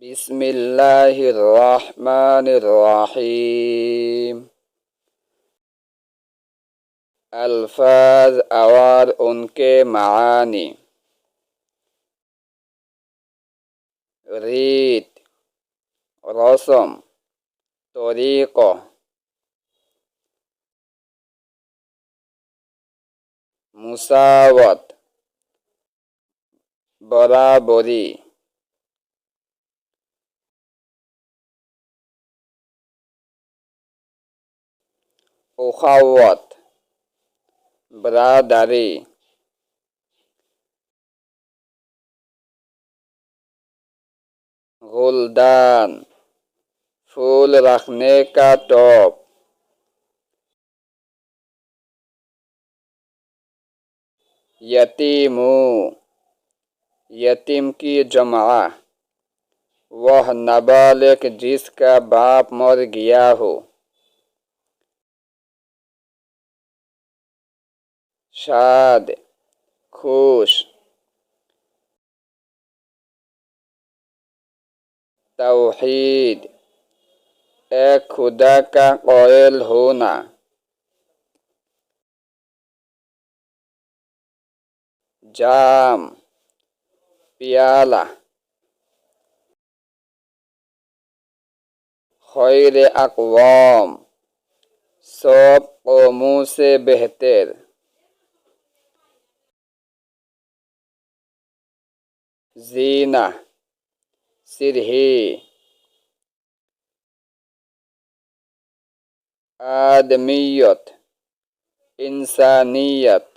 बिस्मिल्लाहिर्रहमानिर्रहीम। अल्फाज और उनके मानी। रीत, रस्म, तरीक़ा। मुसावत, बराबरी। उख़ावत, बरादरी। गुलदान, फूल रखने का टोप। यतीमू, यतीम की जमा। वह नाबालिग जिसका बाप मर गया हो। शाद, खुश। तौहीद, एक खुदा का क़ाइल होना। जाम, प्याला। खैर अक़वाम, सब कौमों से बेहतर। ज़ीना, सिरही। आदमियत, इंसानियत।